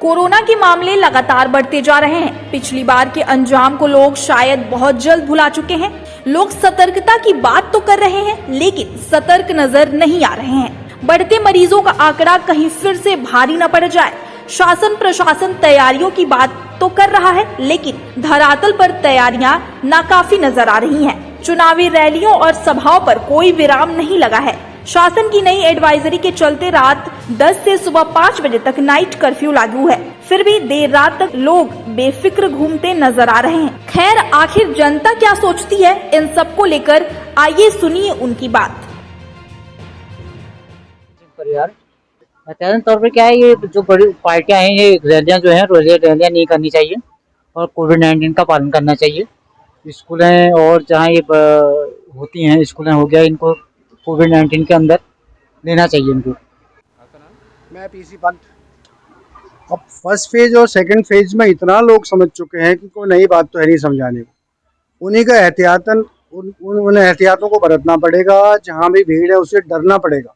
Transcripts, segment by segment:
Corona के मामले लगातार बढ़ते जा रहे हैं। पिछली बार के अंजाम को लोग शायद बहुत जल्द भुला चुके हैं। लोग सतर्कता की बात तो कर रहे हैं, लेकिन सतर्क नजर नहीं आ रहे हैं। बढ़ते मरीजों का आंकड़ा कहीं फिर से भारी न पड़ जाए। शासन प्रशासन तैयारियों की बात तो कर रहा है, लेकिन धरातल पर तैयारियां नाकाफी नजर आ रही हैं। चुनावी रैलियों और सभाओं पर कोई विराम नहीं लगा है। शासन की नई एडवाइजरी के चलते रात 10 से सुबह 5 बजे तक नाइट कर्फ्यू लागू है। फिर भी देर रात तक लोग बेफिक्र घूमते नजर आ रहे हैं। खैर, आखिर जनता क्या सोचती है इन सब को लेकर, आइए सुनिए उनकी बात। साधारण तौर पर क्या है, ये जो बड़ी पार्टियां हैं, ये रैलियां जो हैं, रैलियां नहीं करनी चाहिए और कोविड-19 का पालन करना चाहिए। स्कूलें और जहाँ ये होती हैं, स्कूलें हो गया, इनको कोविड-19 के अंदर लेना चाहिए इनको। मैं पीसी पंत। अब फर्स्ट फेज और सेकंड फेज में इतना लोग समझ चुके हैं कि कोई नई बात तो है नहीं समझाने को। उन्हीं का एहतियातन उन एहतियातों को बरतना पड़ेगा। जहाँ भी भीड़ है उससे डरना पड़ेगा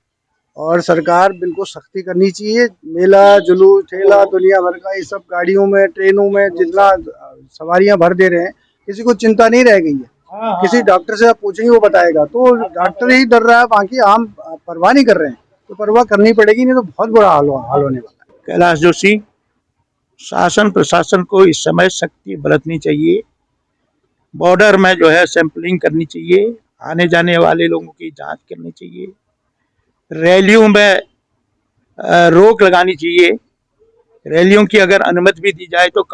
और सरकार बिल्कुल सख्ती करनी चाहिए। मेला जुलूस ठेला दुनिया भर का ये सब गाड़ियों में ट्रेनों में जितना सवारियां भर दे रहे हैं, किसी को चिंता नहीं रह गई है। किसी डॉक्टर से आप पूछेंगे वो बताएगा, तो डॉक्टर ही डर रहा है, बाकी आम परवाह नहीं कर रहे हैं। तो परवाह करनी पड़ेगी, नहीं तो बहुत बुरा हाल होने वाला है। कैलाश जोशी, शासन प्रशासन को इस समय सख्ती बरतनी चाहिए। बॉर्डर में जो है सैंपलिंग करनी चाहिए, आने जाने वाले लोगों की जांच करनी चाहिए, रैलियों में रोक लगानी चाहिए। रैलियों की अगर अनुमति भी दी जाए तो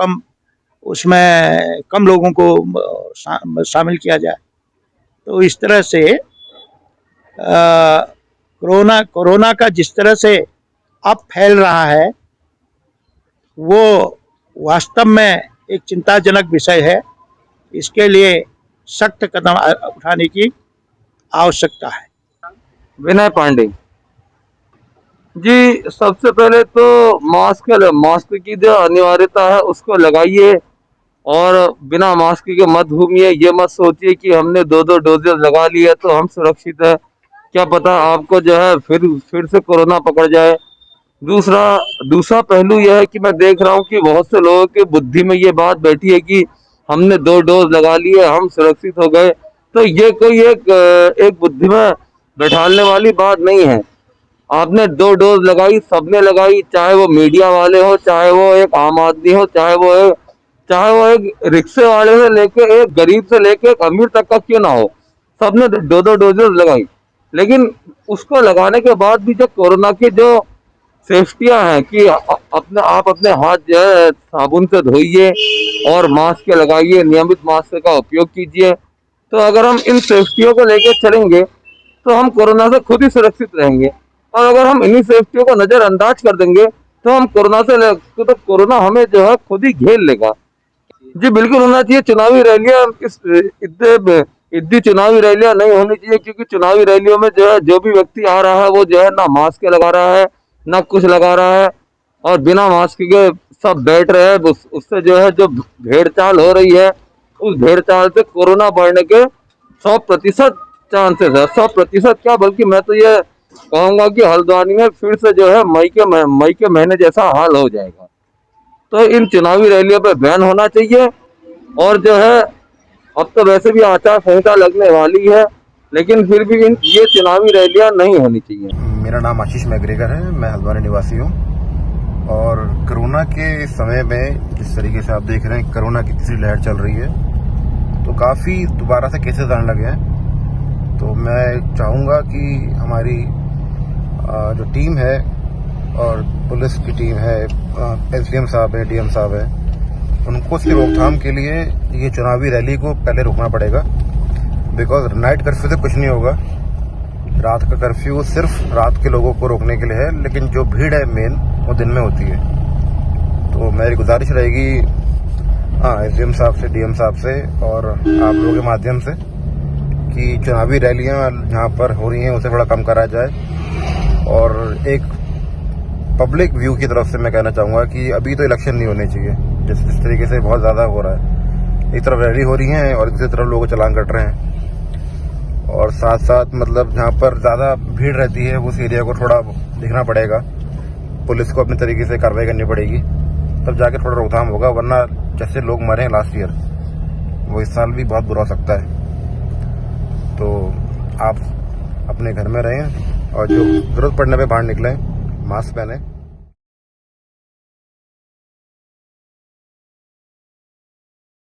उसमें कम लोगों को शामिल किया जाए। तो इस तरह से कोरोना का जिस तरह से अब फैल रहा है वो वास्तव में एक चिंताजनक विषय है। इसके लिए सख्त कदम उठाने की आवश्यकता है। विनय पांडे जी, सबसे पहले तो मास्क की जो अनिवार्यता है उसको लगाइए और बिना मास्क के मत घूमिए। ये मत सोचिए कि हमने 2 डोजेस लगा लिए तो हम सुरक्षित है। क्या पता आपको जो है फिर से कोरोना पकड़ जाए। दूसरा पहलू यह है कि मैं देख रहा हूँ कि बहुत से लोगों के बुद्धि में ये बात बैठी है कि हमने 2 डोज लगा लिए, हम सुरक्षित हो गए। तो ये कोई एक बुद्धि में बैठाने वाली बात नहीं है। आपने 2 डोज लगाई, सबने लगाई, चाहे वो मीडिया वाले हो, चाहे वो एक आम आदमी हो, चाहे वो एक रिक्शे वाले से लेके एक गरीब से लेके एक अमीर तक का क्यों ना हो, सबने 2 डोजेस लगाई। लेकिन उसको लगाने के बाद भी जो कोरोना की जो सेफ्टियां हैं कि आप अपने हाथ जो है साबुन से धोइए और मास्क लगाइए, नियमित मास्क का उपयोग कीजिए। तो अगर हम इन सेफ्टियों को लेकर चलेंगे तो हम कोरोना से खुद ही सुरक्षित रहेंगे। और अगर हम इन्हीं सेफ्टियों को नजरअंदाज कर देंगे तो हम कोरोना हमें जो है खुद ही घेर लेगा। जी बिल्कुल होना चाहिए। चुनावी रैलियां इतनी चुनावी रैलियां नहीं होनी चाहिए, क्योंकि चुनावी रैलियों में जो है जो भी व्यक्ति आ रहा है वो जो है ना मास्क लगा रहा है ना कुछ लगा रहा है और बिना मास्क के सब बैठ रहे हैं। उससे जो है जो भेड़चाल हो रही है, उस भेड़चाल से कोरोना बढ़ने के 100% चांसेस है। 100% क्या, बल्कि मैं तो ये कहूंगा कि हल्द्वानी में फिर से जो है मई के महीने जैसा हाल हो जाएगा। तो इन चुनावी रैलियों पे बैन होना चाहिए। और जो है अब तो वैसे भी आचार संहिता लगने वाली है, लेकिन फिर भी ये चुनावी रैलियां नहीं होनी चाहिए। मेरा नाम आशीष मैग्रेगर है, मैं हल्द्वानी निवासी हूँ। और कोरोना के समय में जिस तरीके से आप देख रहे हैं कोरोना की तीसरी लहर चल रही है, तो काफ़ी दोबारा से केसेस आने लगे हैं। तो मैं चाहूँगा कि हमारी जो टीम है और पुलिस की टीम है, एसडीएम साहब है, डीएम साहब है, उनको इसकी रोकथाम के लिए ये चुनावी रैली को पहले रोकना पड़ेगा। बिकॉज नाइट कर्फ्यू से कुछ नहीं होगा। रात का कर्फ्यू सिर्फ रात के लोगों को रोकने के लिए है, लेकिन जो भीड़ है मेन वो दिन में होती है। तो मेरी गुजारिश रहेगी एसडीएम साहब से, डीएम साहब से और आप लोगों के माध्यम से कि चुनावी रैलियां जहाँ पर हो रही हैं उसे थोड़ा कम करा जाए। और एक पब्लिक व्यू की तरफ से मैं कहना चाहूँगा कि अभी तो इलेक्शन नहीं होने चाहिए, जिस तरीके से बहुत ज़्यादा हो रहा है। एक तरफ रैली हो रही है और दूसरी तरफ लोग चलान कट रहे हैं। और साथ साथ मतलब जहाँ पर ज़्यादा भीड़ रहती है उस एरिया को थोड़ा देखना पड़ेगा, पुलिस को अपने तरीके से कार्रवाई करनी पड़ेगी। तब जाके थोड़ा रोकथाम होगा, वरना जैसे लोग मरे हैं लास्ट ईयर वो इस साल भी बहुत बुरा हो सकता है। तो आप अपने घर में रहें और जो जरूरत पड़ने पे बाहर निकलें, मास्क पहने।